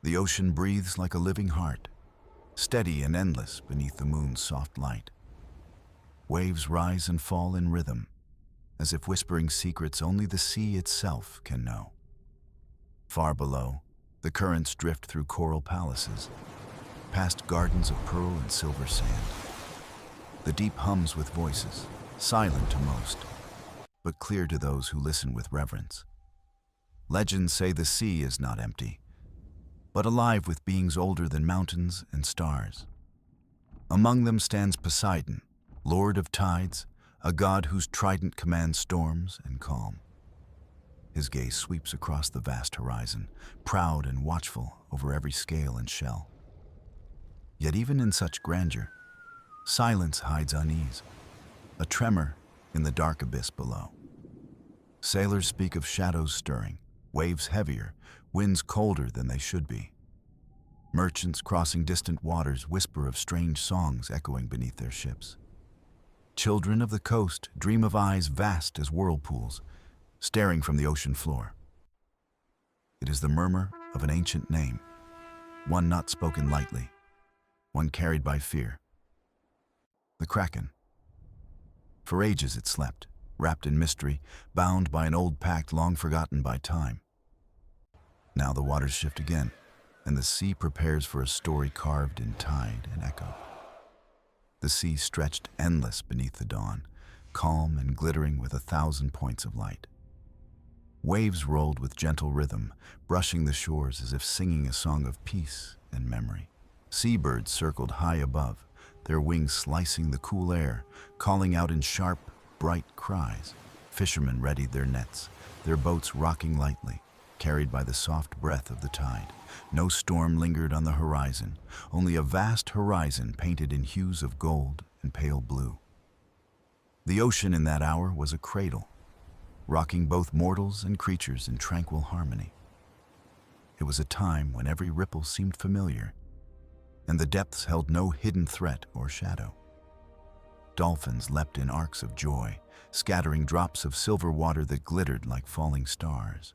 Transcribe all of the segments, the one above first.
The ocean breathes like a living heart, steady and endless beneath the moon's soft light. Waves rise and fall in rhythm, as if whispering secrets only the sea itself can know. Far below, the currents drift through coral palaces, past gardens of pearl and silver sand. The deep hums with voices, silent to most, but clear to those who listen with reverence. Legends say the sea is not empty, but alive with beings older than mountains and stars. Among them stands Poseidon, lord of tides, a god whose trident commands storms and calm. His gaze sweeps across the vast horizon, proud and watchful over every scale and shell. Yet even in such grandeur, silence hides unease, a tremor in the dark abyss below. Sailors speak of shadows stirring, waves heavier, winds colder than they should be. Merchants crossing distant waters whisper of strange songs echoing beneath their ships. Children of the coast dream of eyes vast as whirlpools, staring from the ocean floor. It is the murmur of an ancient name, one not spoken lightly, one carried by fear. The Kraken. For ages it slept, wrapped in mystery, bound by an old pact long forgotten by time. Now the waters shift again, and the sea prepares for a story carved in tide and echo. The sea stretched endless beneath the dawn, calm and glittering with 1,000 points of light. Waves rolled with gentle rhythm, brushing the shores as if singing a song of peace and memory. Seabirds circled high above, their wings slicing the cool air, calling out in sharp, bright cries. Fishermen readied their nets, their boats rocking lightly, carried by the soft breath of the tide. No storm lingered on the horizon, only a vast horizon painted in hues of gold and pale blue. The ocean in that hour was a cradle, rocking both mortals and creatures in tranquil harmony. It was a time when every ripple seemed familiar, and the depths held no hidden threat or shadow. Dolphins leapt in arcs of joy, scattering drops of silver water that glittered like falling stars.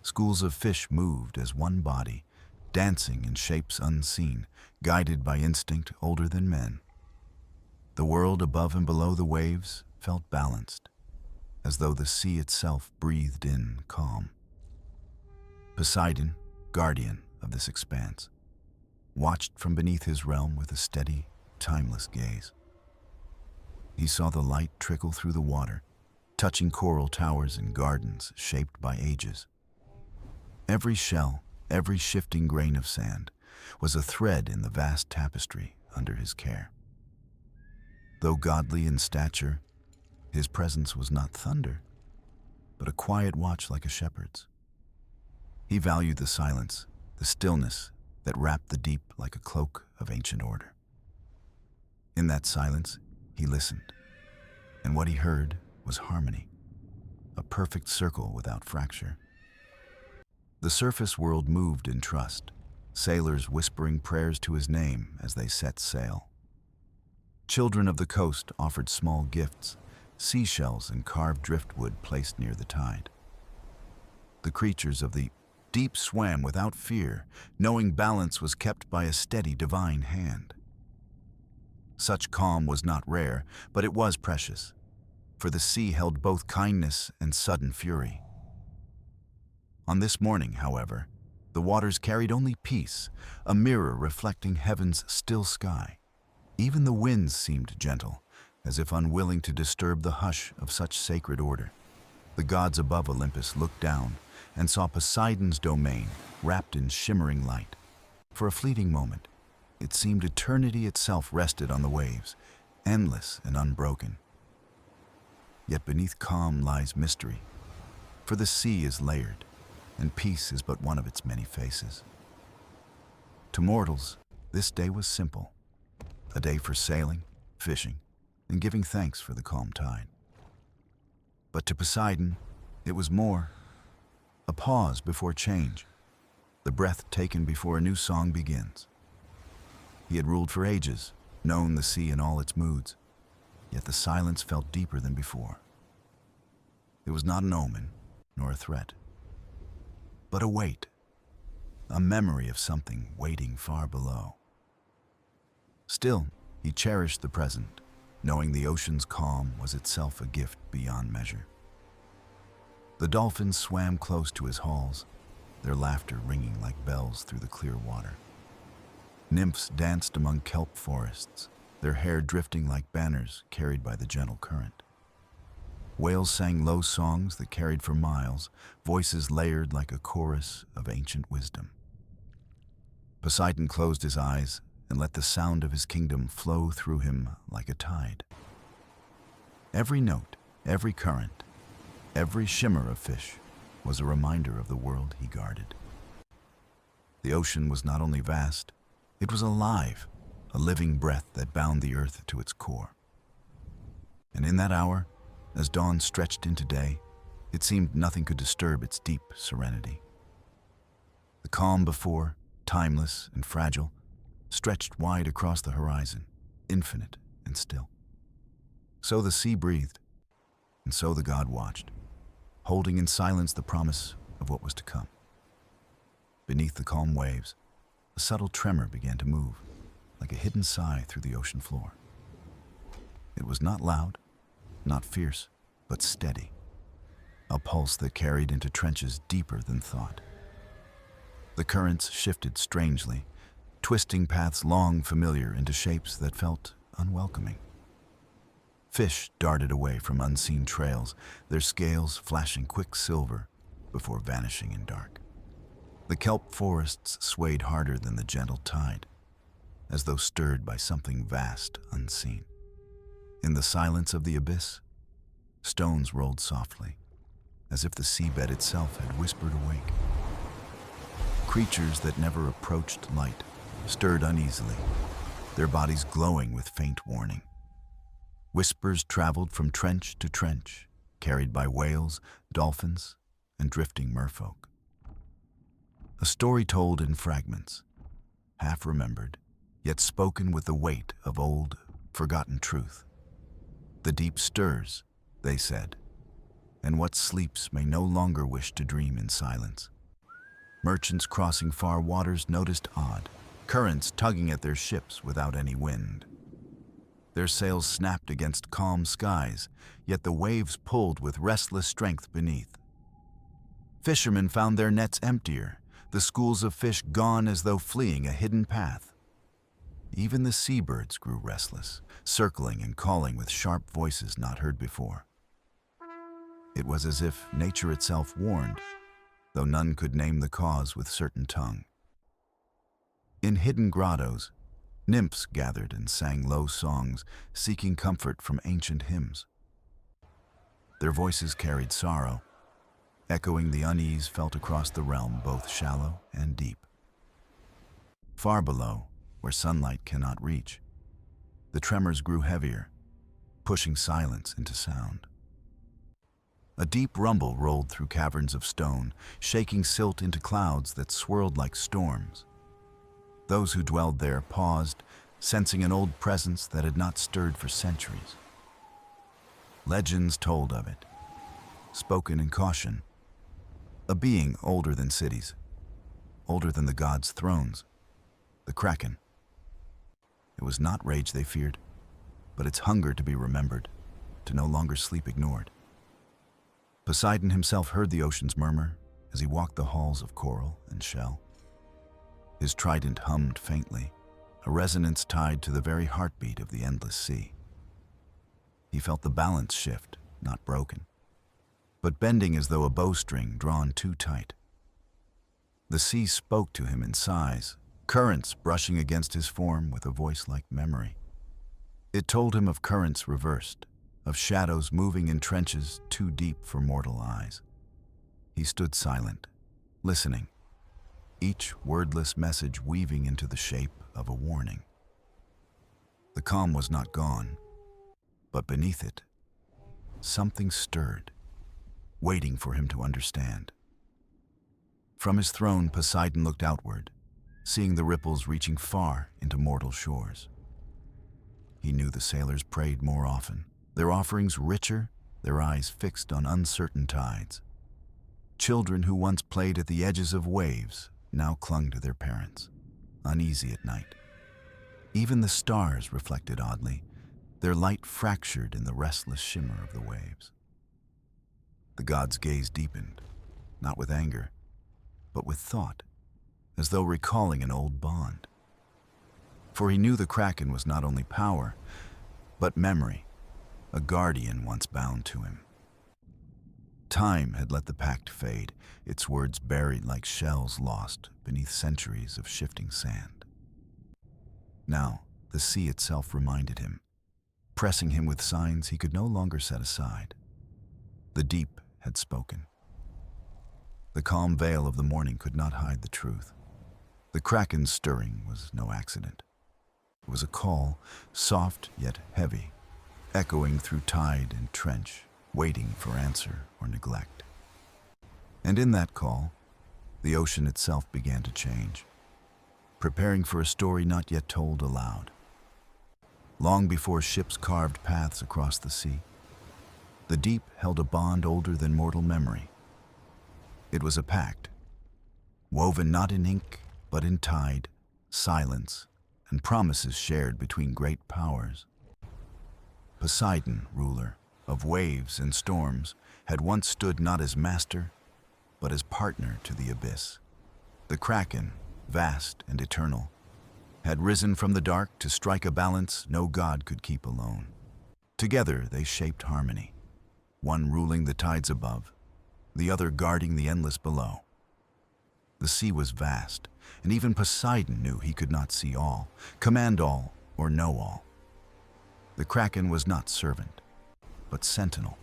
Schools of fish moved as one body, dancing in shapes unseen, guided by instinct older than men. The world above and below the waves felt balanced, as though the sea itself breathed in calm. Poseidon, guardian of this expanse, watched from beneath his realm with a steady, timeless gaze. He saw the light trickle through the water, touching coral towers and gardens shaped by ages. Every shell, every shifting grain of sand, was a thread in the vast tapestry under his care. Though godly in stature, his presence was not thunder, but a quiet watch like a shepherd's. He valued the silence, the stillness that wrapped the deep like a cloak of ancient order. In that silence, he listened, and what he heard was harmony, a perfect circle without fracture. The surface world moved in trust, sailors whispering prayers to his name as they set sail. Children of the coast offered small gifts, seashells and carved driftwood placed near the tide. The creatures of the deep swam without fear, knowing balance was kept by a steady divine hand. Such calm was not rare, but it was precious, for the sea held both kindness and sudden fury. On this morning, however, the waters carried only peace, a mirror reflecting heaven's still sky. Even the winds seemed gentle, as if unwilling to disturb the hush of such sacred order. The gods above Olympus looked down and saw Poseidon's domain wrapped in shimmering light. For a fleeting moment, it seemed eternity itself rested on the waves, endless and unbroken. Yet beneath calm lies mystery, for the sea is layered, and peace is but one of its many faces. To mortals, this day was simple, a day for sailing, fishing, and giving thanks for the calm tide. But to Poseidon, it was more, a pause before change, the breath taken before a new song begins. He had ruled for ages, known the sea in all its moods, yet the silence felt deeper than before. It was not an omen, nor a threat, but a weight a memory of something waiting far below. Still, he cherished the present, knowing the ocean's calm was itself a gift beyond measure. The dolphins swam close to his halls, their laughter ringing like bells through the clear water. Nymphs danced among kelp forests, their hair drifting like banners carried by the gentle current. Whales sang low songs that carried for miles, voices layered like a chorus of ancient wisdom. Poseidon closed his eyes and let the sound of his kingdom flow through him like a tide. Every note, every current, every shimmer of fish was a reminder of the world he guarded. The ocean was not only vast, it was alive, a living breath that bound the earth to its core. And in that hour, as dawn stretched into day, it seemed nothing could disturb its deep serenity. The calm before, timeless and fragile, stretched wide across the horizon, infinite and still. So the sea breathed, and so the god watched, holding in silence the promise of what was to come. Beneath the calm waves, a subtle tremor began to move, like a hidden sigh through the ocean floor. It was not loud, not fierce, but steady, a pulse that carried into trenches deeper than thought. The currents shifted strangely, twisting paths long familiar into shapes that felt unwelcoming. Fish darted away from unseen trails, their scales flashing quick silver before vanishing in dark. The kelp forests swayed harder than the gentle tide, as though stirred by something vast unseen. In the silence of the abyss, stones rolled softly, as if the seabed itself had whispered awake. Creatures that never approached light stirred uneasily, their bodies glowing with faint warning. Whispers traveled from trench to trench, carried by whales, dolphins, and drifting merfolk. A story told in fragments, half remembered, yet spoken with the weight of old, forgotten truth. The deep stirs, they said, and what sleeps may no longer wish to dream in silence. Merchants crossing far waters noticed odd currents tugging at their ships without any wind. Their sails snapped against calm skies, yet the waves pulled with restless strength beneath. Fishermen found their nets emptier, the schools of fish gone as though fleeing a hidden path. Even the seabirds grew restless, circling and calling with sharp voices not heard before. It was as if nature itself warned, though none could name the cause with certain tongue. In hidden grottos, nymphs gathered and sang low songs, seeking comfort from ancient hymns. Their voices carried sorrow, echoing the unease felt across the realm both shallow and deep. Far below, where sunlight cannot reach, the tremors grew heavier, pushing silence into sound. A deep rumble rolled through caverns of stone, shaking silt into clouds that swirled like storms. Those who dwelled there paused, sensing an old presence that had not stirred for centuries. Legends told of it, spoken in caution. A being older than cities, older than the gods' thrones, the Kraken. It was not rage they feared, but its hunger to be remembered, to no longer sleep ignored. Poseidon himself heard the ocean's murmur as he walked the halls of coral and shell. His trident hummed faintly, a resonance tied to the very heartbeat of the endless sea. He felt the balance shift, not broken, but bending as though a bowstring drawn too tight. The sea spoke to him in sighs, currents brushing against his form with a voice like memory. It told him of currents reversed, of shadows moving in trenches too deep for mortal eyes. He stood silent, listening, each wordless message weaving into the shape of a warning. The calm was not gone, but beneath it, something stirred, waiting for him to understand. From his throne, Poseidon looked outward, seeing the ripples reaching far into mortal shores. He knew the sailors prayed more often, their offerings richer, their eyes fixed on uncertain tides. Children who once played at the edges of waves now clung to their parents, uneasy at night. Even the stars reflected oddly, their light fractured in the restless shimmer of the waves. The god's gaze deepened, not with anger, but with thought, as though recalling an old bond. For he knew the Kraken was not only power, but memory, a guardian once bound to him. Time had let the pact fade, its words buried like shells lost beneath centuries of shifting sand. Now, the sea itself reminded him, pressing him with signs he could no longer set aside. The deep had spoken. The calm veil of the morning could not hide the truth. The Kraken's stirring was no accident. It was a call, soft yet heavy, echoing through tide and trench, waiting for answer or neglect. And in that call, the ocean itself began to change, preparing for a story not yet told aloud. Long before ships carved paths across the sea, the deep held a bond older than mortal memory. It was a pact, woven not in ink, but in tide, silence, and promises shared between great powers. Poseidon, ruler of waves and storms, had once stood not as master, but as partner to the abyss. The Kraken, vast and eternal, had risen from the dark to strike a balance no god could keep alone. Together they shaped harmony, one ruling the tides above, the other guarding the endless below. The sea was vast, and even Poseidon knew he could not see all, command all, or know all. The Kraken was not servant, but sentinel,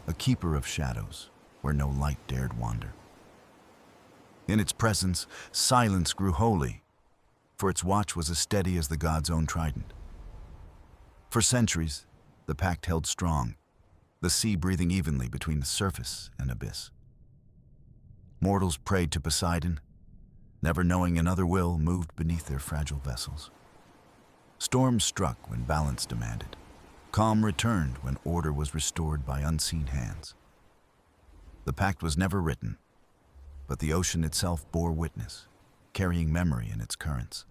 a keeper of shadows where no light dared wander. In its presence, silence grew holy, for its watch was as steady as the god's own trident. For centuries, the pact held strong, the sea breathing evenly between the surface and abyss. Mortals prayed to Poseidon, never knowing another will moved beneath their fragile vessels. Storms struck when balance demanded. Calm returned when order was restored by unseen hands. The pact was never written, but the ocean itself bore witness, carrying memory in its currents.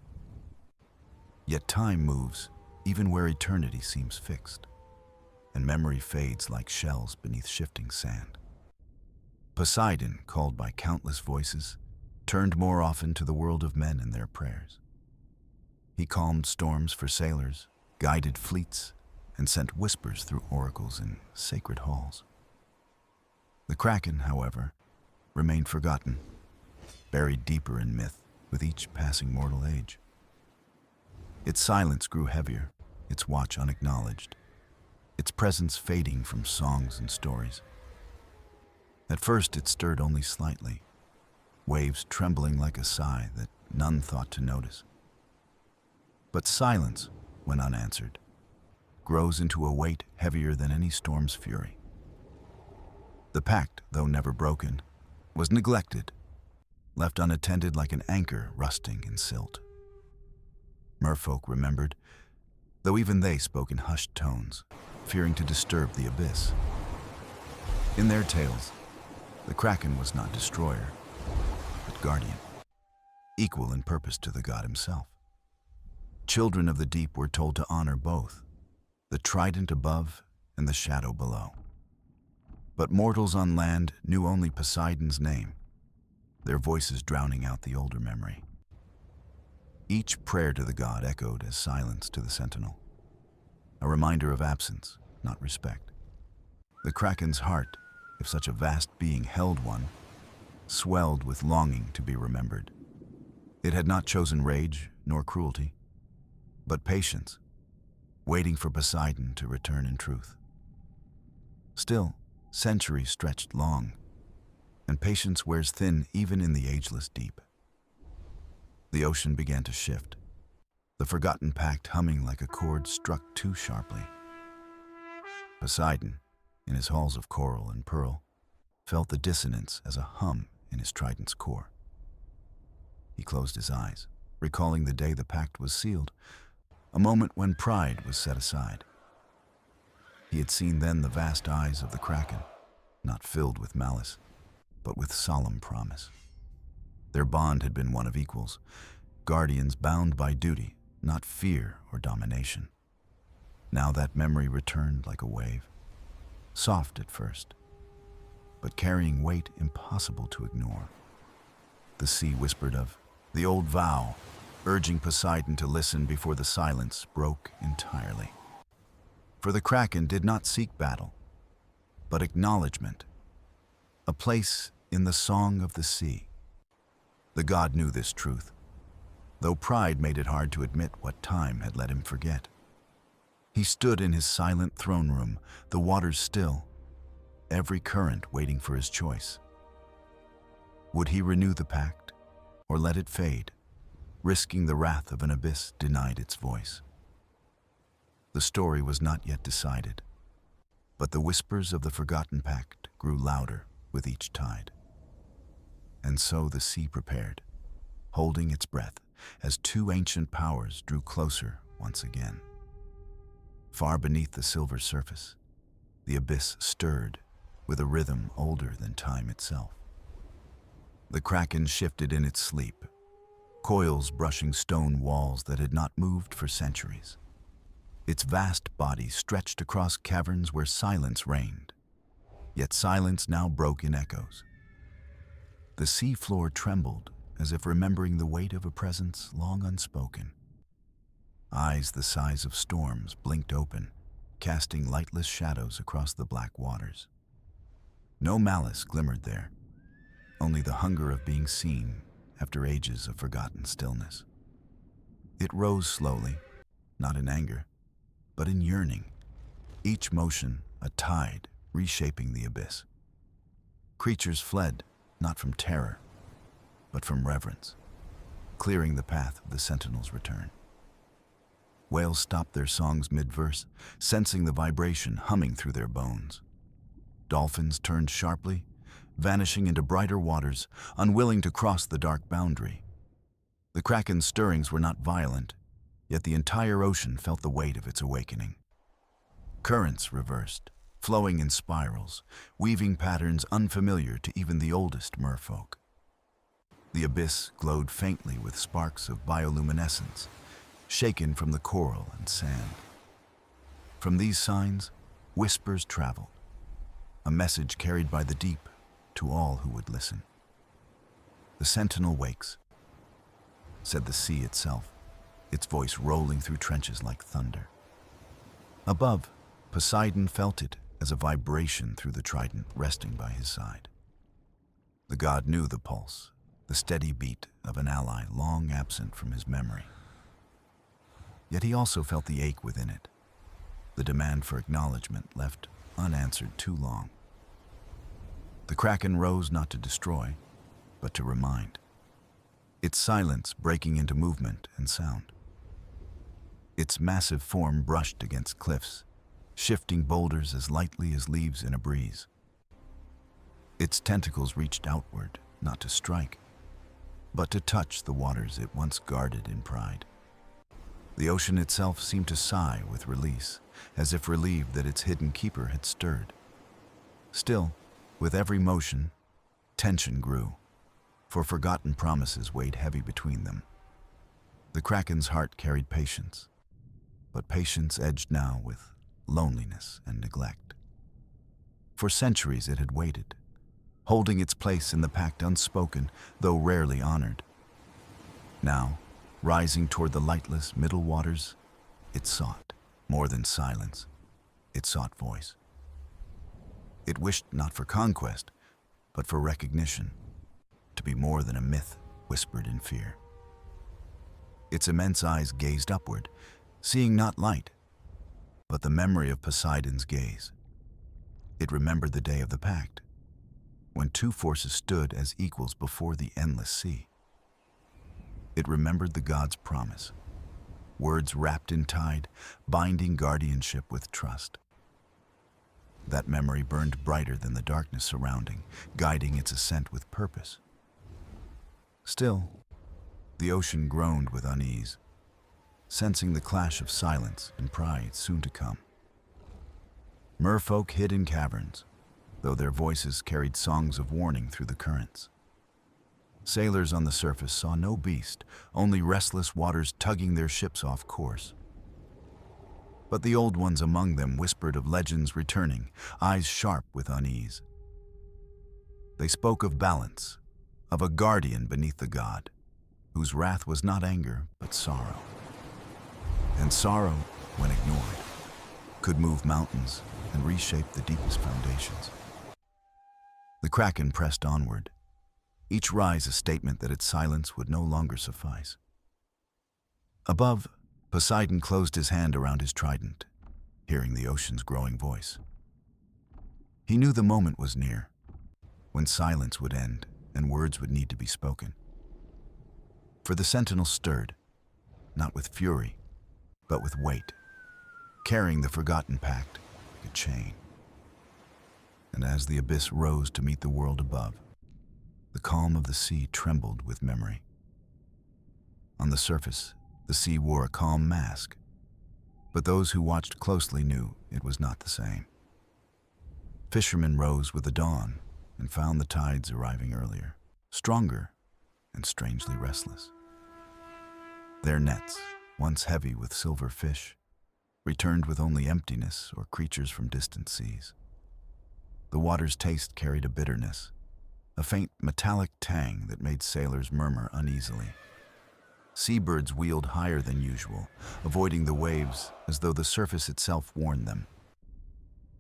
Yet time moves even where eternity seems fixed, and memory fades like shells beneath shifting sand. Poseidon, called by countless voices, turned more often to the world of men in their prayers. He calmed storms for sailors, guided fleets, and sent whispers through oracles in sacred halls. The Kraken, however, remained forgotten, buried deeper in myth with each passing mortal age. Its silence grew heavier, its watch unacknowledged, its presence fading from songs and stories. At first it stirred only slightly, waves trembling like a sigh that none thought to notice. But silence, when unanswered, grows into a weight heavier than any storm's fury. The pact, though never broken, was neglected, left unattended like an anchor rusting in silt. Merfolk remembered, though even they spoke in hushed tones, fearing to disturb the abyss. In their tales, the Kraken was not destroyer, but guardian, equal in purpose to the god himself. Children of the deep were told to honor both, the trident above and the shadow below. But mortals on land knew only Poseidon's name, their voices drowning out the older memory. Each prayer to the god echoed as silence to the sentinel, a reminder of absence, not respect. The Kraken's heart, if such a vast being held one, swelled with longing to be remembered. It had not chosen rage nor cruelty, but patience, waiting for Poseidon to return in truth. Still, centuries stretched long, and patience wears thin even in the ageless deep. The ocean began to shift, the forgotten pact humming like a chord struck too sharply. Poseidon, in his halls of coral and pearl, felt the dissonance as a hum in his trident's core. He closed his eyes, recalling the day the pact was sealed, a moment when pride was set aside. He had seen then the vast eyes of the Kraken, not filled with malice, but with solemn promise. Their bond had been one of equals, guardians bound by duty, not fear or domination. Now that memory returned like a wave, soft at first, but carrying weight impossible to ignore. The sea whispered of the old vow, urging Poseidon to listen before the silence broke entirely. For the Kraken did not seek battle, but acknowledgement, a place in the song of the sea. The god knew this truth, though pride made it hard to admit what time had let him forget. He stood in his silent throne room, the waters still, every current waiting for his choice. Would he renew the pact, or let it fade, risking the wrath of an abyss denied its voice? The story was not yet decided, but the whispers of the forgotten pact grew louder with each tide. And so the sea prepared, holding its breath as two ancient powers drew closer once again. Far beneath the silver surface, the abyss stirred with a rhythm older than time itself. The Kraken shifted in its sleep, coils brushing stone walls that had not moved for centuries. Its vast body stretched across caverns where silence reigned, yet silence now broke in echoes. The sea floor trembled as if remembering the weight of a presence long unspoken. Eyes the size of storms blinked open, casting lightless shadows across the black waters. No malice glimmered there, only the hunger of being seen after ages of forgotten stillness. It rose slowly, not in anger, but in yearning, each motion a tide reshaping the abyss. Creatures fled, not from terror, but from reverence, clearing the path of the Sentinel's return. Whales stopped their songs mid-verse, sensing the vibration humming through their bones. Dolphins turned sharply, vanishing into brighter waters, unwilling to cross the dark boundary. The Kraken's stirrings were not violent, yet the entire ocean felt the weight of its awakening. Currents reversed, flowing in spirals, weaving patterns unfamiliar to even the oldest merfolk. The abyss glowed faintly with sparks of bioluminescence, shaken from the coral and sand. From these signs, whispers traveled, a message carried by the deep to all who would listen. "The Sentinel wakes," said the sea itself, its voice rolling through trenches like thunder. Above, Poseidon felt it as a vibration through the trident resting by his side. The god knew the pulse, the steady beat of an ally long absent from his memory. Yet he also felt the ache within it, the demand for acknowledgement left unanswered too long. The Kraken rose not to destroy, but to remind, its silence breaking into movement and sound. Its massive form brushed against cliffs, shifting boulders as lightly as leaves in a breeze. Its tentacles reached outward, not to strike, but to touch the waters it once guarded in pride. The ocean itself seemed to sigh with release, as if relieved that its hidden keeper had stirred. Still, with every motion, tension grew, for forgotten promises weighed heavy between them. The Kraken's heart carried patience, but patience edged now with loneliness and neglect. For centuries it had waited, holding its place in the pact unspoken, though rarely honored. Now, rising toward the lightless middle waters, it sought, more than silence, it sought voice. It wished not for conquest, but for recognition, to be more than a myth whispered in fear. Its immense eyes gazed upward, seeing not light, but the memory of Poseidon's gaze. It remembered the day of the pact, when two forces stood as equals before the endless sea. It remembered the god's promise, words wrapped in tide, binding guardianship with trust. That memory burned brighter than the darkness surrounding, guiding its ascent with purpose. Still, the ocean groaned with unease, sensing the clash of silence and pride soon to come. Merfolk hid in caverns, though their voices carried songs of warning through the currents. Sailors on the surface saw no beast, only restless waters tugging their ships off course. But the old ones among them whispered of legends returning, eyes sharp with unease. They spoke of balance, of a guardian beneath the god, whose wrath was not anger, but sorrow. And sorrow, when ignored, could move mountains and reshape the deepest foundations. The Kraken pressed onward, each rise a statement that its silence would no longer suffice. Above, Poseidon closed his hand around his trident, hearing the ocean's growing voice. He knew the moment was near, when silence would end and words would need to be spoken. For the Sentinel stirred, not with fury, but with weight, carrying the forgotten pact like a chain. And as the abyss rose to meet the world above, the calm of the sea trembled with memory. On the surface, the sea wore a calm mask, but those who watched closely knew it was not the same. Fishermen rose with the dawn and found the tides arriving earlier, stronger and strangely restless. Their nets, once heavy with silver fish, returned with only emptiness or creatures from distant seas. The water's taste carried a bitterness, a faint metallic tang that made sailors murmur uneasily. Seabirds wheeled higher than usual, avoiding the waves as though the surface itself warned them.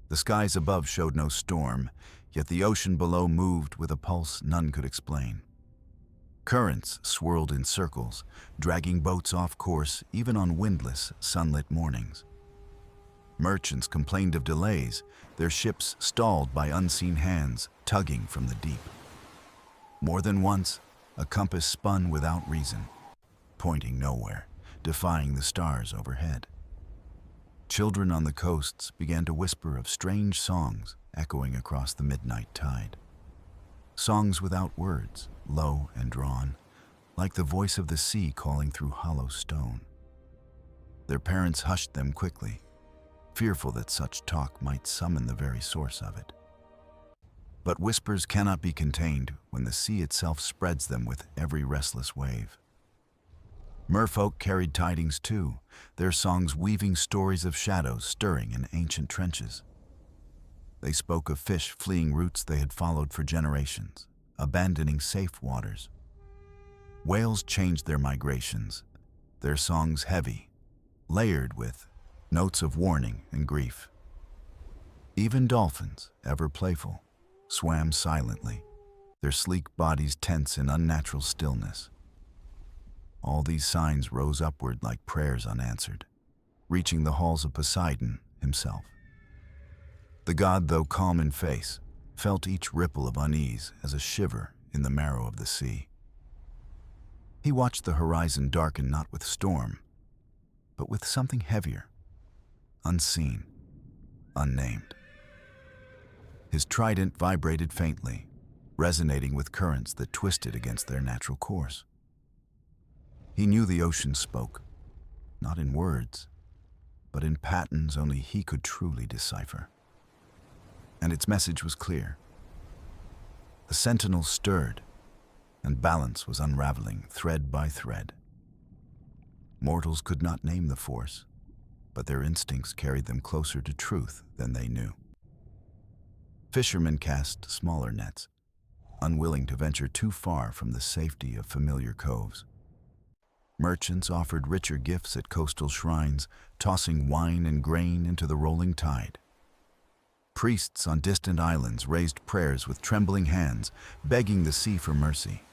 The skies above showed no storm, yet the ocean below moved with a pulse none could explain. Currents swirled in circles, dragging boats off course even on windless, sunlit mornings. Merchants complained of delays, their ships stalled by unseen hands tugging from the deep. More than once, a compass spun without reason, pointing nowhere, defying the stars overhead. Children on the coasts began to whisper of strange songs echoing across the midnight tide. Songs without words, low and drawn, like the voice of the sea calling through hollow stone. Their parents hushed them quickly, fearful that such talk might summon the very source of it. But whispers cannot be contained when the sea itself spreads them with every restless wave. Merfolk carried tidings too, their songs weaving stories of shadows stirring in ancient trenches. They spoke of fish fleeing routes they had followed for generations, abandoning safe waters. Whales changed their migrations, their songs heavy, layered with notes of warning and grief. Even dolphins, ever playful, swam silently, their sleek bodies tense in unnatural stillness. All these signs rose upward like prayers unanswered, reaching the halls of Poseidon himself. The god, though calm in face, felt each ripple of unease as a shiver in the marrow of the sea. He watched the horizon darken not with storm, but with something heavier, unseen, unnamed. His trident vibrated faintly, resonating with currents that twisted against their natural course. He knew the ocean spoke, not in words, but in patterns only he could truly decipher. And its message was clear. The Sentinel stirred, and balance was unraveling thread by thread. Mortals could not name the force, but their instincts carried them closer to truth than they knew. Fishermen cast smaller nets, unwilling to venture too far from the safety of familiar coves. Merchants offered richer gifts at coastal shrines, tossing wine and grain into the rolling tide. Priests on distant islands raised prayers with trembling hands, begging the sea for mercy.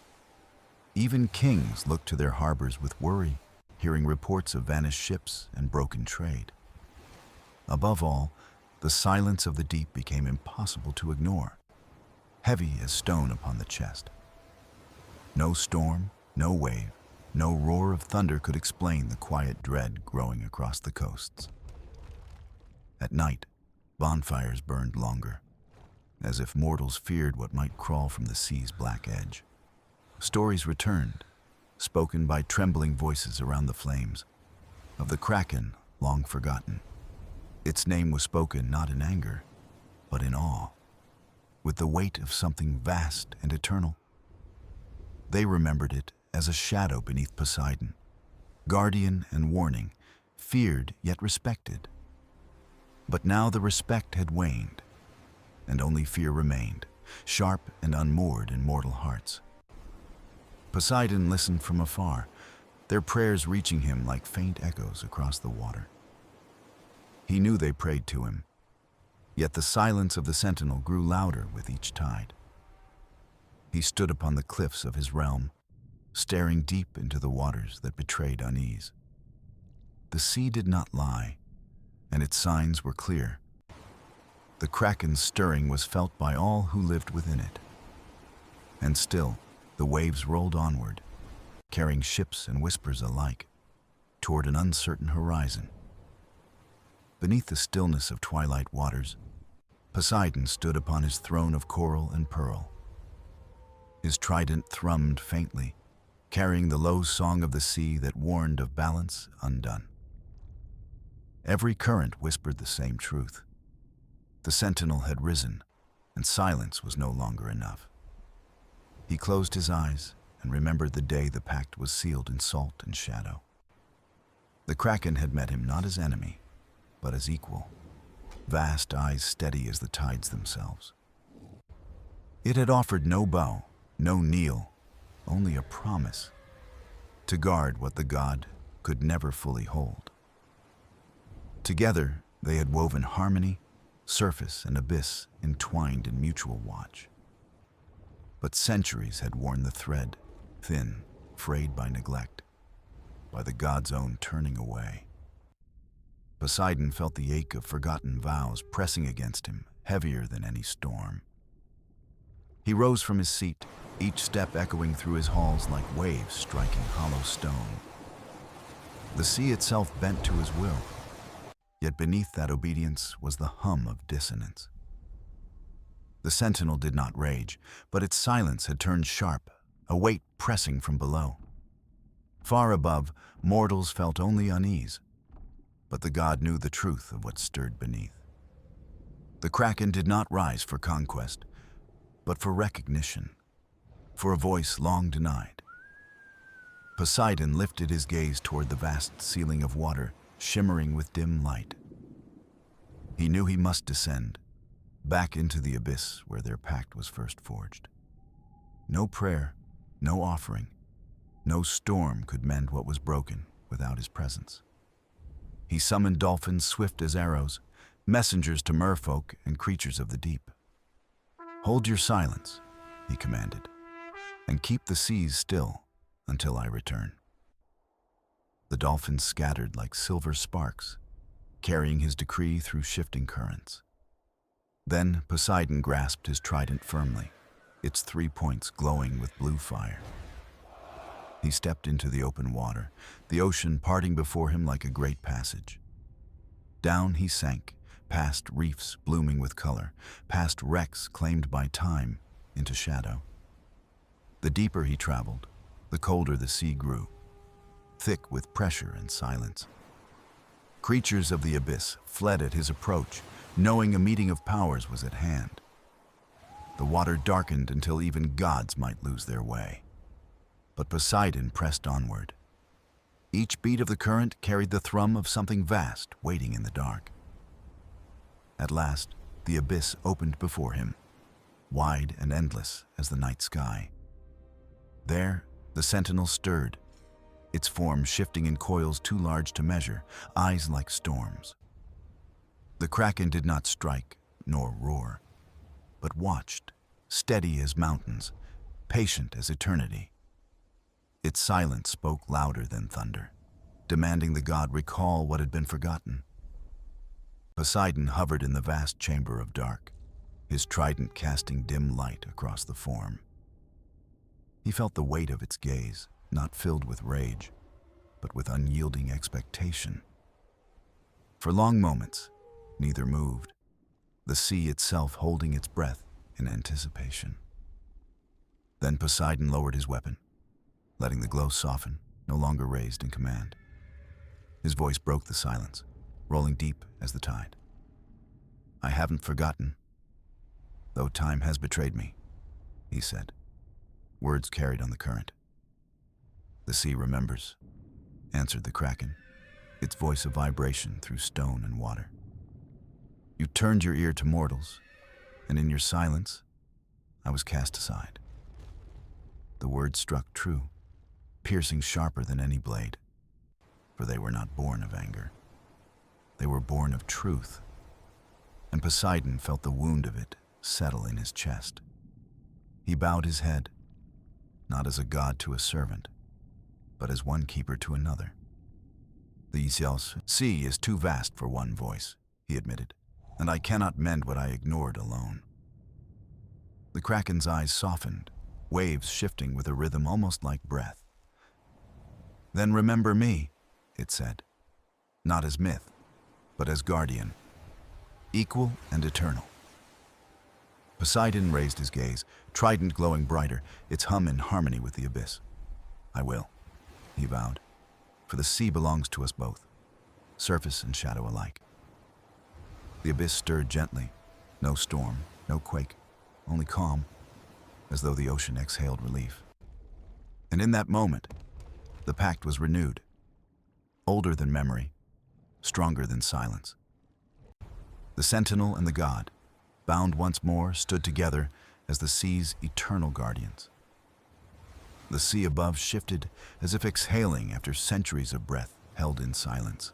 Even kings looked to their harbors with worry, hearing reports of vanished ships and broken trade. Above all, the silence of the deep became impossible to ignore, heavy as stone upon the chest. No storm, no wave, no roar of thunder could explain the quiet dread growing across the coasts. At night, bonfires burned longer, as if mortals feared what might crawl from the sea's black edge. Stories returned, spoken by trembling voices around the flames, of the Kraken long forgotten. Its name was spoken not in anger, but in awe, with the weight of something vast and eternal. They remembered it as a shadow beneath Poseidon, guardian and warning, feared yet respected. But now the respect had waned, and only fear remained, sharp and unmoored in mortal hearts. Poseidon listened from afar, their prayers reaching him like faint echoes across the water. He knew they prayed to him, yet the silence of the Sentinel grew louder with each tide. He stood upon the cliffs of his realm, staring deep into the waters that betrayed unease. The sea did not lie, and its signs were clear. The Kraken's stirring was felt by all who lived within it. And still, the waves rolled onward, carrying ships and whispers alike, toward an uncertain horizon. Beneath the stillness of twilight waters, Poseidon stood upon his throne of coral and pearl. His trident thrummed faintly, carrying the low song of the sea that warned of balance undone. Every current whispered the same truth. The Sentinel had risen, and silence was no longer enough. He closed his eyes and remembered the day the pact was sealed in salt and shadow. The Kraken had met him not as enemy, but as equal, vast eyes steady as the tides themselves. It had offered no bow, no kneel, only a promise to guard what the god could never fully hold. Together, they had woven harmony, surface and abyss entwined in mutual watch. But centuries had worn the thread, thin, frayed by neglect, by the god's own turning away. Poseidon felt the ache of forgotten vows pressing against him, heavier than any storm. He rose from his seat, each step echoing through his halls like waves striking hollow stone. The sea itself bent to his will, yet beneath that obedience was the hum of dissonance. The Sentinel did not rage, but its silence had turned sharp, a weight pressing from below. Far above, mortals felt only unease, but the god knew the truth of what stirred beneath. The Kraken did not rise for conquest, but for recognition, for a voice long denied. Poseidon lifted his gaze toward the vast ceiling of water, shimmering with dim light. He knew he must descend, back into the abyss where their pact was first forged. No prayer, no offering, no storm could mend what was broken without his presence. He summoned dolphins swift as arrows, messengers to merfolk and creatures of the deep. "Hold your silence," he commanded, "and keep the seas still until I return." The dolphins scattered like silver sparks, carrying his decree through shifting currents. Then Poseidon grasped his trident firmly, its 3 points glowing with blue fire. He stepped into the open water, the ocean parting before him like a great passage. Down he sank, past reefs blooming with color, past wrecks claimed by time, into shadow. The deeper he traveled, the colder the sea grew, thick with pressure and silence. Creatures of the abyss fled at his approach, knowing a meeting of powers was at hand. The water darkened until even gods might lose their way. But Poseidon pressed onward. Each beat of the current carried the thrum of something vast waiting in the dark. At last, the abyss opened before him, wide and endless as the night sky. There, the Sentinel stirred, its form shifting in coils too large to measure, eyes like storms. The Kraken did not strike nor roar, but watched, steady as mountains, patient as eternity. Its silence spoke louder than thunder, demanding the god recall what had been forgotten. Poseidon hovered in the vast chamber of dark, his trident casting dim light across the form. He felt the weight of its gaze, not filled with rage, but with unyielding expectation. For long moments, neither moved, the sea itself holding its breath in anticipation. Then Poseidon lowered his weapon, letting the glow soften, no longer raised in command. His voice broke the silence, rolling deep as the tide. "I haven't forgotten, though time has betrayed me," he said. words carried on the current. "The sea remembers," answered the Kraken, its voice a vibration through stone and water. "You turned your ear to mortals, and in your silence, I was cast aside." The words struck true, piercing sharper than any blade, for they were not born of anger. They were born of truth, and Poseidon felt the wound of it settle in his chest. He bowed his head, not as a god to a servant, but as one keeper to another. "The sea is too vast for one voice," he admitted, "and I cannot mend what I ignored alone." The Kraken's eyes softened, waves shifting with a rhythm almost like breath. "Then remember me," it said, "not as myth, but as guardian, equal and eternal." Poseidon raised his gaze, trident glowing brighter, its hum in harmony with the abyss. "I will," he vowed, "for the sea belongs to us both, surface and shadow alike." The abyss stirred gently, no storm, no quake, only calm, as though the ocean exhaled relief. And in that moment, the pact was renewed, older than memory, stronger than silence. The Sentinel and the god, bound once more, stood together as the sea's eternal guardians. The sea above shifted as if exhaling after centuries of breath held in silence.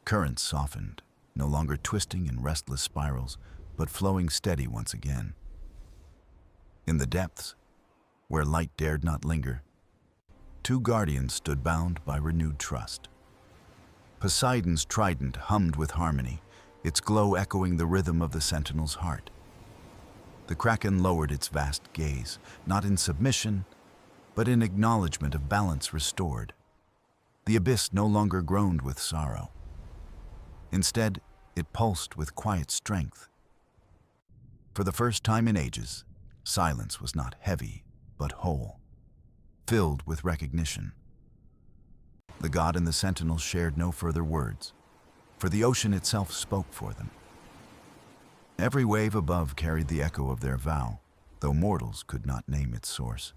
Currents softened, no longer twisting in restless spirals, but flowing steady once again. In the depths, where light dared not linger, two guardians stood bound by renewed trust. Poseidon's trident hummed with harmony, its glow echoing the rhythm of the Sentinel's heart. The Kraken lowered its vast gaze, not in submission, but in acknowledgement of balance restored. The abyss no longer groaned with sorrow. Instead, it pulsed with quiet strength. For the first time in ages, silence was not heavy, but whole, filled with recognition. The god and the Sentinel shared no further words, for the ocean itself spoke for them. Every wave above carried the echo of their vow, though mortals could not name its source.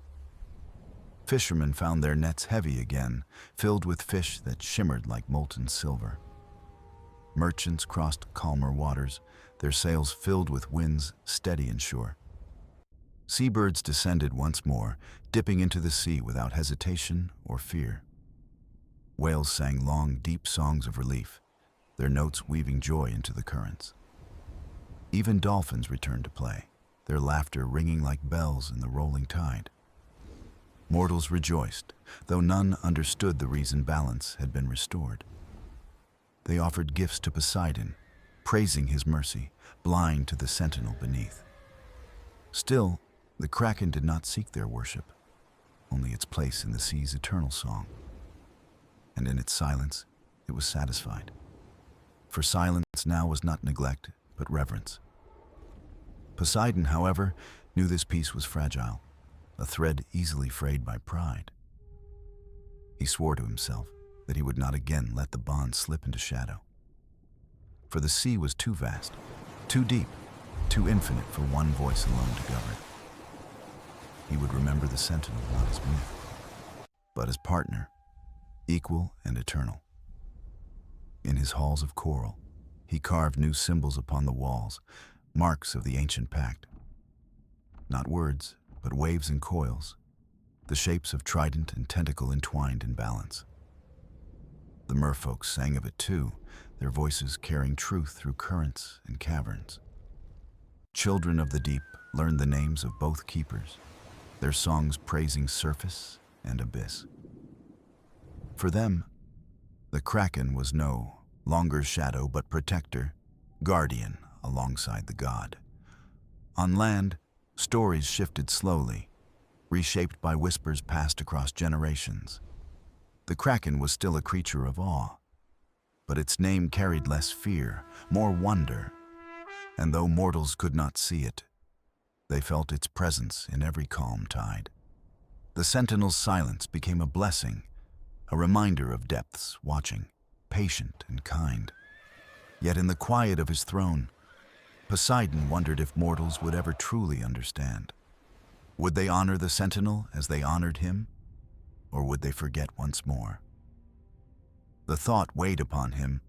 Fishermen found their nets heavy again, filled with fish that shimmered like molten silver. Merchants crossed calmer waters, their sails filled with winds steady and sure. Seabirds descended once more, dipping into the sea without hesitation or fear. Whales sang long, deep songs of relief, their notes weaving joy into the currents. Even dolphins returned to play, their laughter ringing like bells in the rolling tide. Mortals rejoiced, though none understood the reason balance had been restored. They offered gifts to Poseidon, praising his mercy, blind to the Sentinel beneath. Still, the Kraken did not seek their worship, only its place in the sea's eternal song. And in its silence, it was satisfied. For silence now was not neglect, but reverence. Poseidon, however, knew this peace was fragile, a thread easily frayed by pride. He swore to himself that he would not again let the bond slip into shadow. For the sea was too vast, too deep, too infinite for one voice alone to govern. He would remember the Sentinel not as myth, but as partner, equal and eternal. In his halls of coral, he carved new symbols upon the walls, marks of the ancient pact. Not words, but waves and coils, the shapes of trident and tentacle entwined in balance. The merfolk sang of it too, their voices carrying truth through currents and caverns. Children of the deep learned the names of both keepers, their songs praising surface and abyss. For them, the Kraken was no longer shadow but protector, guardian alongside the god. On land, stories shifted slowly, reshaped by whispers passed across generations. The Kraken was still a creature of awe, but its name carried less fear, more wonder, and though mortals could not see it, they felt its presence in every calm tide. The Sentinel's silence became a blessing, a reminder of depths watching, patient and kind. Yet in the quiet of his throne, Poseidon wondered if mortals would ever truly understand. Would they honor the Sentinel as they honored him, or would they forget once more? The thought weighed upon him,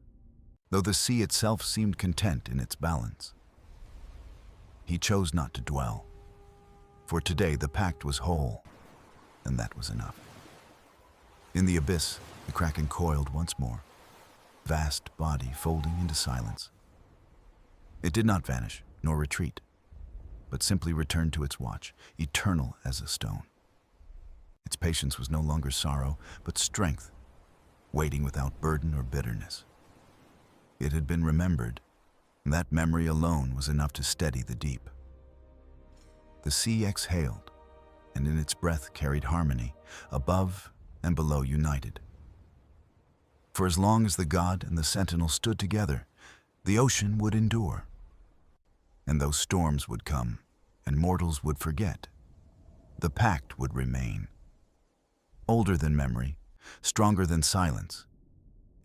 though the sea itself seemed content in its balance. He chose not to dwell, for today the pact was whole, and that was enough. In the abyss, the Kraken coiled once more, vast body folding into silence. It did not vanish, nor retreat, but simply returned to its watch, eternal as a stone. Its patience was no longer sorrow, but strength, waiting without burden or bitterness. It had been remembered, and that memory alone was enough to steady the deep. The sea exhaled, and in its breath carried harmony, above and below united. For as long as the god and the Sentinel stood together, the ocean would endure. And though storms would come, and mortals would forget, the pact would remain. Older than memory, stronger than silence,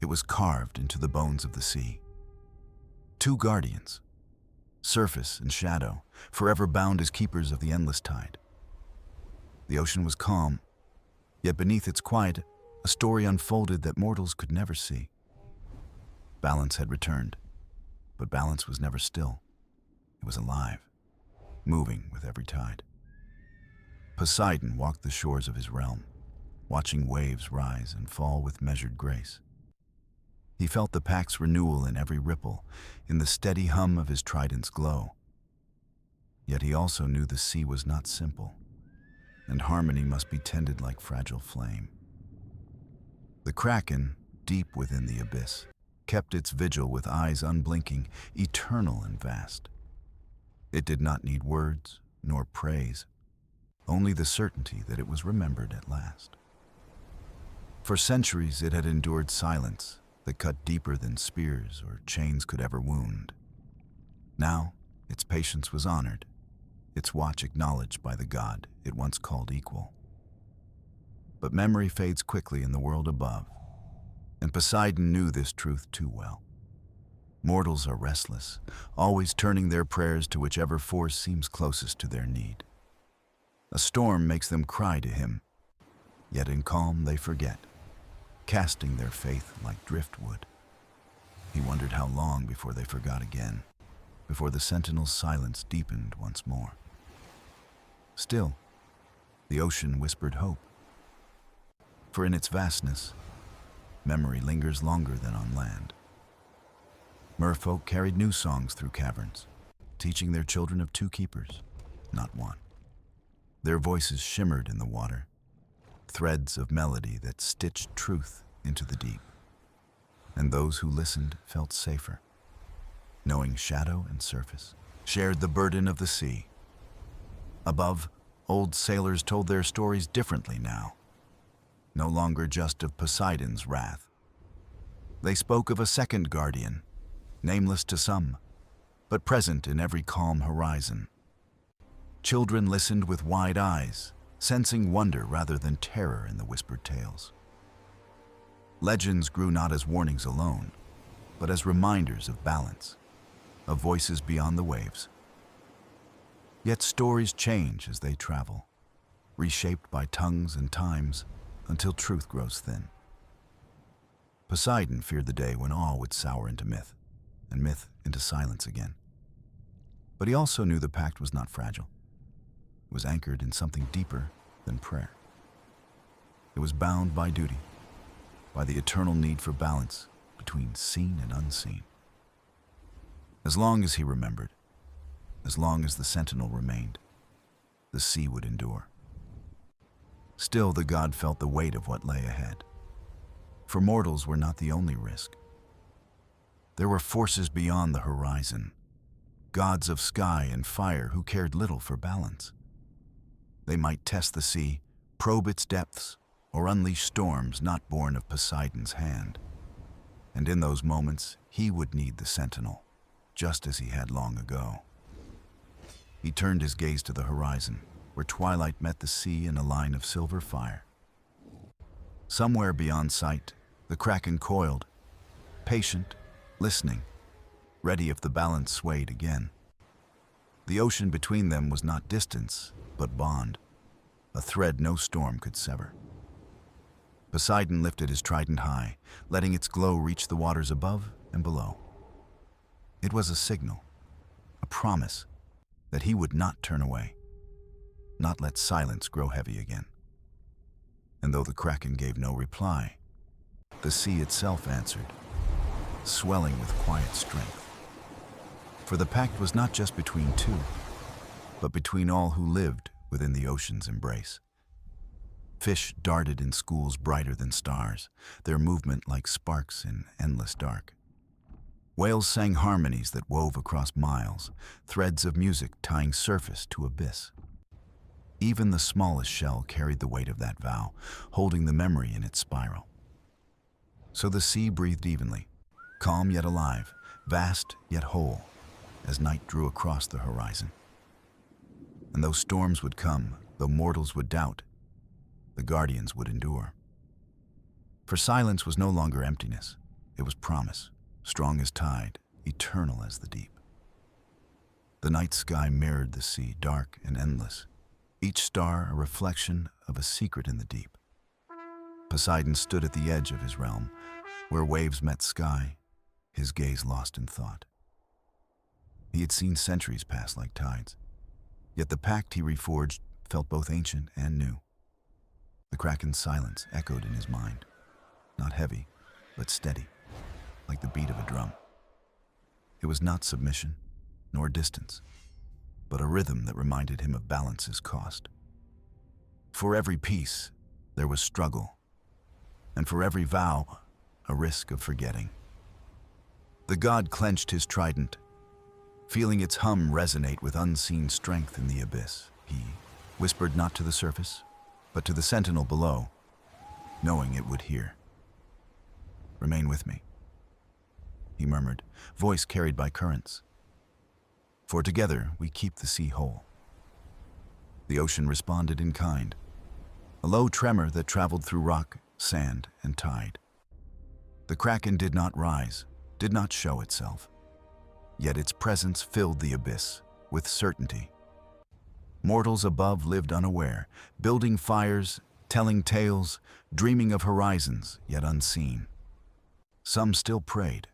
it was carved into the bones of the sea. Two guardians, surface and shadow, forever bound as keepers of the endless tide. The ocean was calm, yet beneath its quiet, a story unfolded that mortals could never see. Balance had returned, but balance was never still. It was alive, moving with every tide. Poseidon walked the shores of his realm, watching waves rise and fall with measured grace. He felt the pact's renewal in every ripple, in the steady hum of his trident's glow. Yet he also knew the sea was not simple, and harmony must be tended like fragile flame. The Kraken, deep within the abyss, kept its vigil with eyes unblinking, eternal and vast. It did not need words nor praise, only the certainty that it was remembered at last. For centuries it had endured silence that cut deeper than spears or chains could ever wound. Now its patience was honored, its watch acknowledged by the god it once called equal. But memory fades quickly in the world above, and Poseidon knew this truth too well. Mortals are restless, always turning their prayers to whichever force seems closest to their need. A storm makes them cry to him, yet in calm they forget, casting their faith like driftwood. He wondered how long before they forgot again, before the Sentinel's silence deepened once more. Still, the ocean whispered hope. For in its vastness, memory lingers longer than on land. Merfolk carried new songs through caverns, teaching their children of two keepers, not one. Their voices shimmered in the water, threads of melody that stitched truth into the deep. And those who listened felt safer, knowing shadow and surface shared the burden of the sea. Above, old sailors told their stories differently now, no longer just of Poseidon's wrath. They spoke of a second guardian, nameless to some, but present in every calm horizon. Children listened with wide eyes, sensing wonder rather than terror in the whispered tales. Legends grew not as warnings alone, but as reminders of balance, of voices beyond the waves. Yet stories change as they travel, reshaped by tongues and times, until truth grows thin. Poseidon feared the day when awe would sour into myth, and myth into silence again. But he also knew the pact was not fragile. It was anchored in something deeper than prayer. It was bound by duty, by the eternal need for balance between seen and unseen. As long as he remembered, as long as the Sentinel remained, the sea would endure. Still, the god felt the weight of what lay ahead. For mortals were not the only risk. There were forces beyond the horizon, gods of sky and fire who cared little for balance. They might test the sea, probe its depths, or unleash storms not born of Poseidon's hand. And in those moments, he would need the Sentinel, just as he had long ago. He turned his gaze to the horizon, where twilight met the sea in a line of silver fire. Somewhere beyond sight, the Kraken coiled, patient, listening, ready if the balance swayed again. The ocean between them was not distance, but bond, a thread no storm could sever. Poseidon lifted his trident high, letting its glow reach the waters above and below. It was a signal, a promise that he would not turn away, not let silence grow heavy again. And though the Kraken gave no reply, the sea itself answered, swelling with quiet strength. For the pact was not just between two, but between all who lived within the ocean's embrace. Fish darted in schools brighter than stars, their movement like sparks in endless dark. Whales sang harmonies that wove across miles, threads of music tying surface to abyss. Even the smallest shell carried the weight of that vow, holding the memory in its spiral. So the sea breathed evenly, calm yet alive, vast yet whole, as night drew across the horizon. And though storms would come, though mortals would doubt, the guardians would endure. For silence was no longer emptiness, it was promise, strong as tide, eternal as the deep. The night sky mirrored the sea, dark and endless, each star a reflection of a secret in the deep. Poseidon stood at the edge of his realm, where waves met sky, his gaze lost in thought. He had seen centuries pass like tides, yet the pact he reforged felt both ancient and new. The Kraken's silence echoed in his mind, not heavy, but steady, like the beat of a drum. It was not submission, nor distance, but a rhythm that reminded him of balance's cost. For every peace, there was struggle, and for every vow, a risk of forgetting. The god clenched his trident, feeling its hum resonate with unseen strength in the abyss. He whispered not to the surface, but to the Sentinel below, knowing it would hear. "Remain with me," he murmured, voice carried by currents. "For together we keep the sea whole." The ocean responded in kind, a low tremor that traveled through rock, sand, and tide. The Kraken did not rise, did not show itself, yet its presence filled the abyss with certainty. Mortals above lived unaware, building fires, telling tales, dreaming of horizons yet unseen. Some still prayed,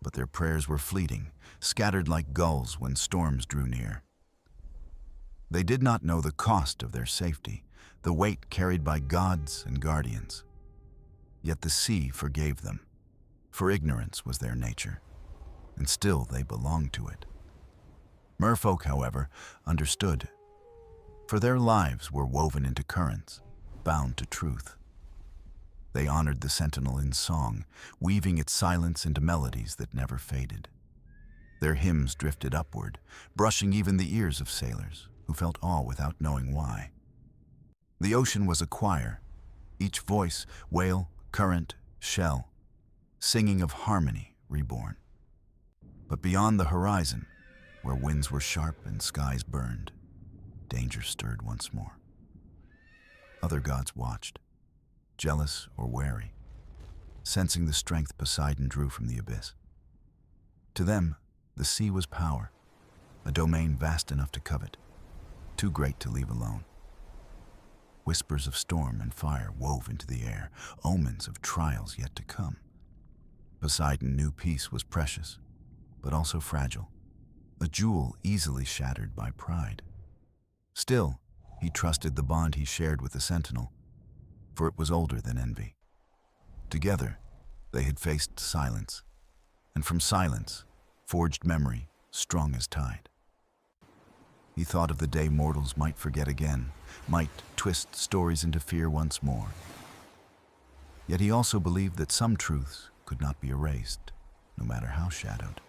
but their prayers were fleeting, scattered like gulls when storms drew near. They did not know the cost of their safety, the weight carried by gods and guardians. Yet the sea forgave them, for ignorance was their nature, and still they belonged to it. Merfolk, however, understood, for their lives were woven into currents, bound to truth. They honored the Sentinel in song, weaving its silence into melodies that never faded. Their hymns drifted upward, brushing even the ears of sailors, who felt awe without knowing why. The ocean was a choir, each voice, whale, current, shell, singing of harmony reborn. But beyond the horizon, where winds were sharp and skies burned, danger stirred once more. Other gods watched, jealous or wary, sensing the strength Poseidon drew from the abyss. To them, the sea was power, a domain vast enough to covet, too great to leave alone. Whispers of storm and fire wove into the air, omens of trials yet to come. Poseidon knew peace was precious, but also fragile, a jewel easily shattered by pride. Still, he trusted the bond he shared with the Sentinel, for it was older than envy. Together, they had faced silence, and from silence, forged memory strong as tide. He thought of the day mortals might forget again, might twist stories into fear once more. Yet he also believed that some truths could not be erased, no matter how shadowed.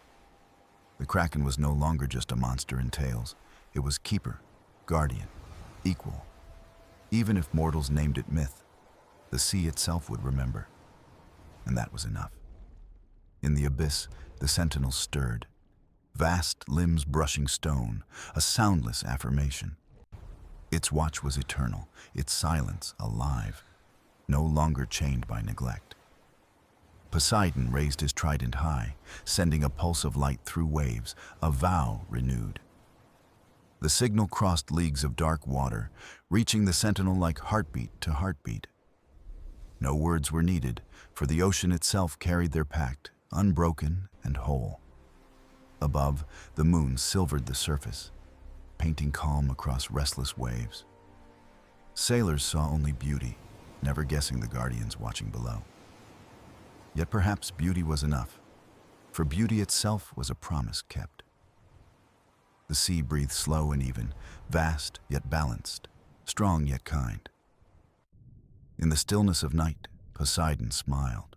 The Kraken was no longer just a monster in tales. It was keeper, guardian, equal. Even if mortals named it myth, the sea itself would remember. And that was enough. In the abyss, the Sentinel stirred, vast limbs brushing stone, a soundless affirmation. Its watch was eternal, its silence alive, no longer chained by neglect. Poseidon raised his trident high, sending a pulse of light through waves, a vow renewed. The signal crossed leagues of dark water, reaching the Sentinel like heartbeat to heartbeat. No words were needed, for the ocean itself carried their pact, unbroken and whole. Above, the moon silvered the surface, painting calm across restless waves. Sailors saw only beauty, never guessing the guardians watching below. Yet perhaps beauty was enough, for beauty itself was a promise kept. The sea breathed slow and even, vast yet balanced, strong yet kind. In the stillness of night, Poseidon smiled,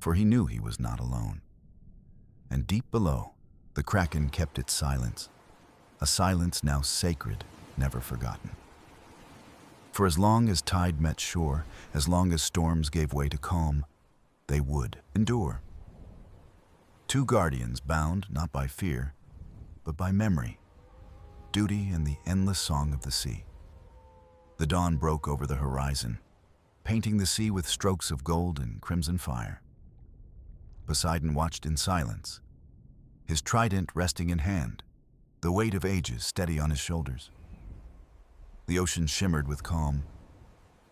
for he knew he was not alone. And deep below, the Kraken kept its silence, a silence now sacred, never forgotten. For as long as tide met shore, as long as storms gave way to calm, they would endure. Two guardians bound not by fear, but by memory, duty, and the endless song of the sea. The dawn broke over the horizon, painting the sea with strokes of gold and crimson fire. Poseidon watched in silence, his trident resting in hand, the weight of ages steady on his shoulders. The ocean shimmered with calm,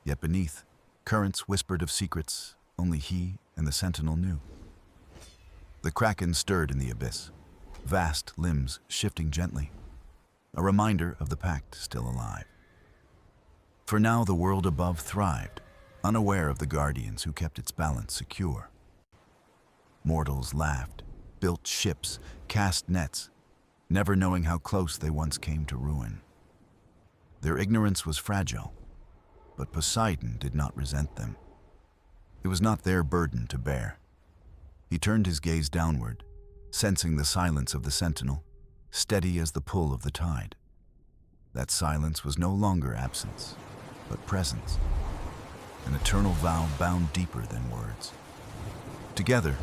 yet beneath, currents whispered of secrets only he and the Sentinel knew. The Kraken stirred in the abyss, vast limbs shifting gently, a reminder of the pact still alive. For now the world above thrived, unaware of the guardians who kept its balance secure. Mortals laughed, built ships, cast nets, never knowing how close they once came to ruin. Their ignorance was fragile, but Poseidon did not resent them. It was not their burden to bear. He turned his gaze downward, sensing the silence of the Sentinel, steady as the pull of the tide. That silence was no longer absence, but presence, an eternal vow bound deeper than words. Together,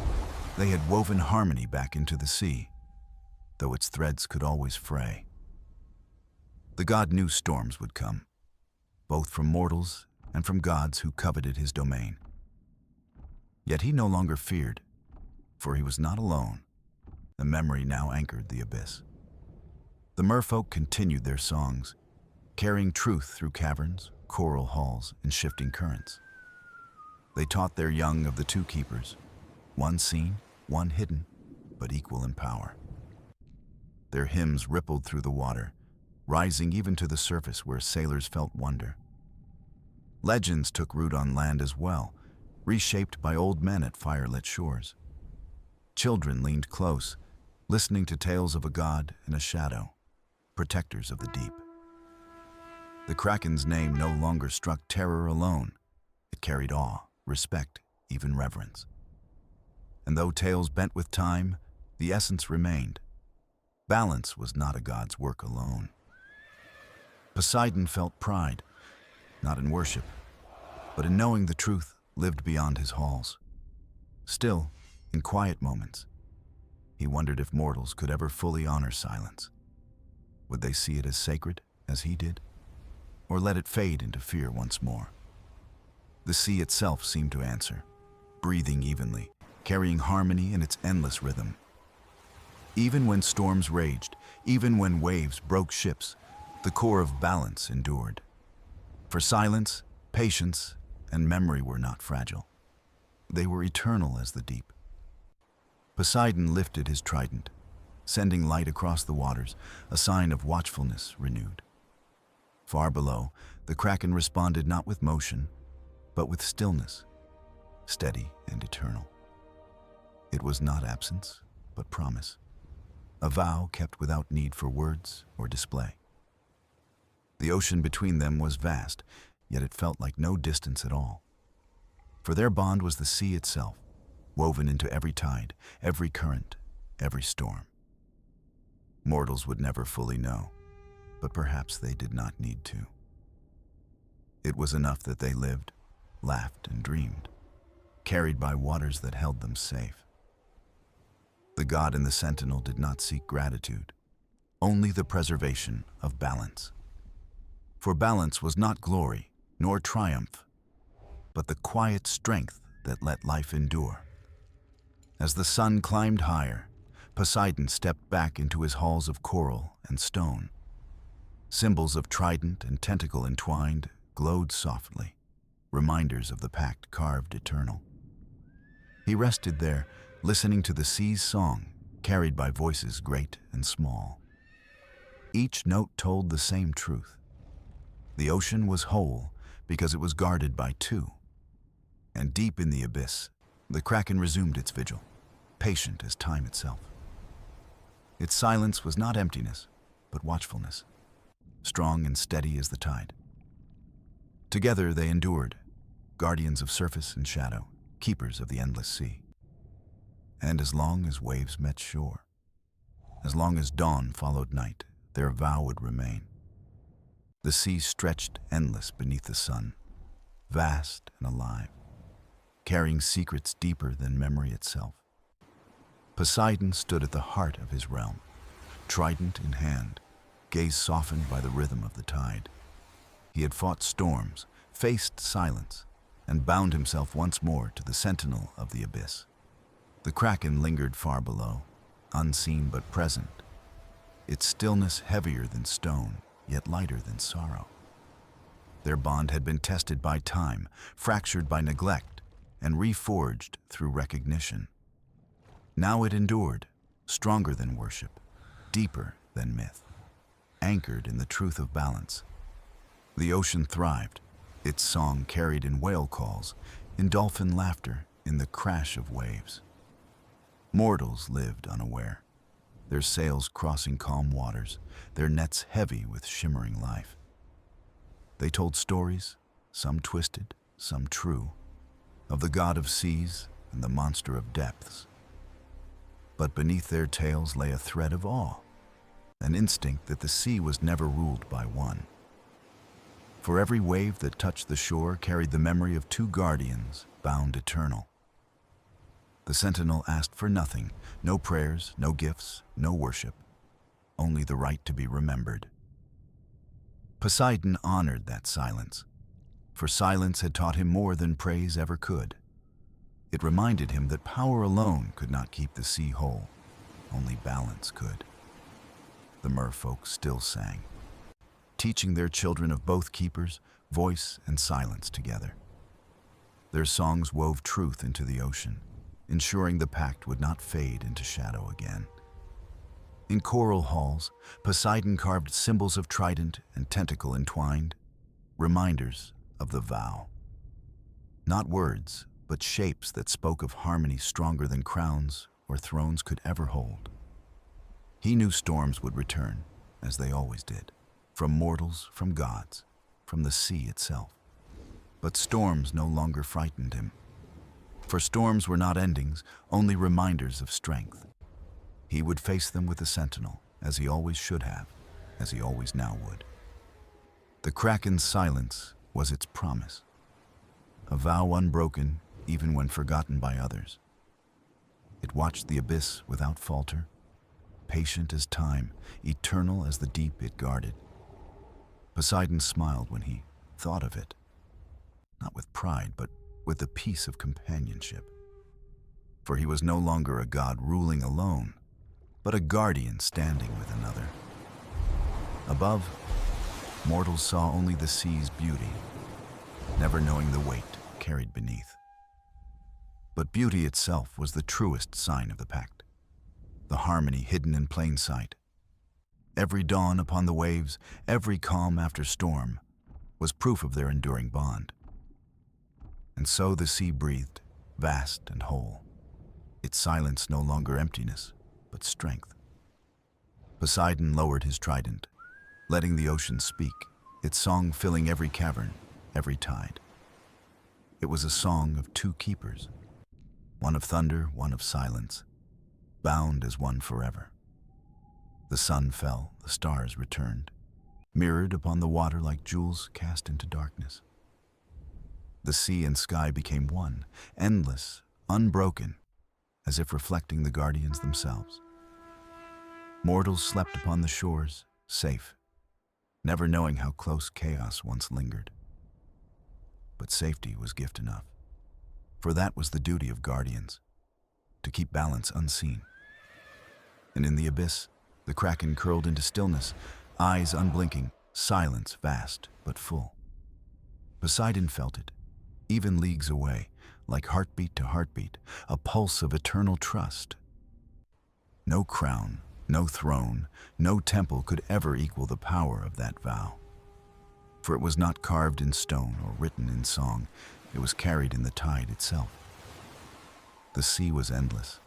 they had woven harmony back into the sea, though its threads could always fray. The god knew storms would come, both from mortals and from gods who coveted his domain. Yet he no longer feared, for he was not alone. The memory now anchored the abyss. The merfolk continued their songs, carrying truth through caverns, coral halls, and shifting currents. They taught their young of the two keepers, one seen, one hidden, but equal in power. Their hymns rippled through the water, rising even to the surface where sailors felt wonder. Legends took root on land as well, reshaped by old men at firelit shores. Children leaned close, listening to tales of a god and a shadow, protectors of the deep. The Kraken's name no longer struck terror alone. It carried awe, respect, even reverence. And though tales bent with time, the essence remained. Balance was not a god's work alone. Poseidon felt pride, not in worship, but in knowing the truth lived beyond his halls. Still, in quiet moments, he wondered if mortals could ever fully honor silence. Would they see it as sacred as he did, or let it fade into fear once more? The sea itself seemed to answer, breathing evenly, carrying harmony in its endless rhythm. Even when storms raged, even when waves broke ships, the core of balance endured. For silence, patience, and memory were not fragile. They were eternal as the deep. Poseidon lifted his trident, sending light across the waters, a sign of watchfulness renewed. Far below, the Kraken responded not with motion, but with stillness, steady and eternal. It was not absence, but promise, a vow kept without need for words or display. The ocean between them was vast, yet it felt like no distance at all. For their bond was the sea itself, woven into every tide, every current, every storm. Mortals would never fully know, but perhaps they did not need to. It was enough that they lived, laughed, and dreamed, carried by waters that held them safe. The god in the Sentinel did not seek gratitude, only the preservation of balance. For balance was not glory, nor triumph, but the quiet strength that let life endure. As the sun climbed higher, Poseidon stepped back into his halls of coral and stone, Symbols of trident and tentacle entwined glowed softly, reminders of the pact carved eternal. He rested there, listening to the sea's song, carried by voices great and small. Each note told the same truth. The ocean was whole because it was guarded by two. And deep in the abyss, the Kraken resumed its vigil, patient as time itself. Its silence was not emptiness, but watchfulness, strong and steady as the tide. Together they endured, guardians of surface and shadow, keepers of the endless sea. And as long as waves met shore, as long as dawn followed night, their vow would remain. The sea stretched endless beneath the sun, vast and alive, carrying secrets deeper than memory itself. Poseidon stood at the heart of his realm, trident in hand, gaze softened by the rhythm of the tide. He had fought storms, faced silence, and bound himself once more to the Sentinel of the abyss. The Kraken lingered far below, unseen but present, its stillness heavier than stone, yet lighter than sorrow. Their bond had been tested by time, fractured by neglect, and reforged through recognition. Now it endured, stronger than worship, deeper than myth, anchored in the truth of balance. The ocean thrived, its song carried in whale calls, in dolphin laughter, in the crash of waves. Mortals lived unaware, their sails crossing calm waters, their nets heavy with shimmering life. They told stories, some twisted, some true, of the god of seas and the monster of depths. But beneath their tales lay a thread of awe, an instinct that the sea was never ruled by one. For every wave that touched the shore carried the memory of two guardians bound eternal. The Sentinel asked for nothing, no prayers, no gifts, no worship, only the right to be remembered. Poseidon honored that silence, for silence had taught him more than praise ever could. It reminded him that power alone could not keep the sea whole, only balance could. The merfolk still sang, teaching their children of both keepers, voice and silence together. Their songs wove truth into the ocean, ensuring the pact would not fade into shadow again. In coral halls, Poseidon carved symbols of trident and tentacle entwined, reminders of the vow. Not words, but shapes that spoke of harmony stronger than crowns or thrones could ever hold. He knew storms would return, as they always did, from mortals, from gods, from the sea itself. But storms no longer frightened him. For storms were not endings, only reminders of strength. He would face them with the Sentinel, as he always should have, as he always now would. The Kraken's silence was its promise, a vow unbroken even when forgotten by others. It watched the abyss without falter, patient as time, eternal as the deep it guarded. Poseidon smiled when he thought of it, not with pride, but with the peace of companionship. For he was no longer a god ruling alone, but a guardian standing with another. Above, mortals saw only the sea's beauty, never knowing the weight carried beneath. But beauty itself was the truest sign of the pact, the harmony hidden in plain sight. Every dawn upon the waves, every calm after storm, was proof of their enduring bond. And so the sea breathed, vast and whole, its silence no longer emptiness, but strength. Poseidon lowered his trident, letting the ocean speak, its song filling every cavern, every tide. It was a song of two keepers, one of thunder, one of silence, bound as one forever. The sun fell, the stars returned, mirrored upon the water like jewels cast into darkness. The sea and sky became one, endless, unbroken, as if reflecting the guardians themselves. Mortals slept upon the shores, safe, never knowing how close chaos once lingered. But safety was gift enough, for that was the duty of guardians, to keep balance unseen. And in the abyss, the Kraken curled into stillness, eyes unblinking, silence vast but full. Poseidon felt it, even leagues away, like heartbeat to heartbeat, a pulse of eternal trust. No crown, no throne, no temple could ever equal the power of that vow. For it was not carved in stone or written in song, it was carried in the tide itself. The sea was endless,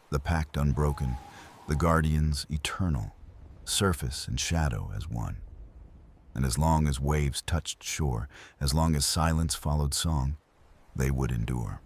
the pact unbroken, the guardians eternal, surface and shadow as one. And as long as waves touched shore, as long as silence followed song, they would endure.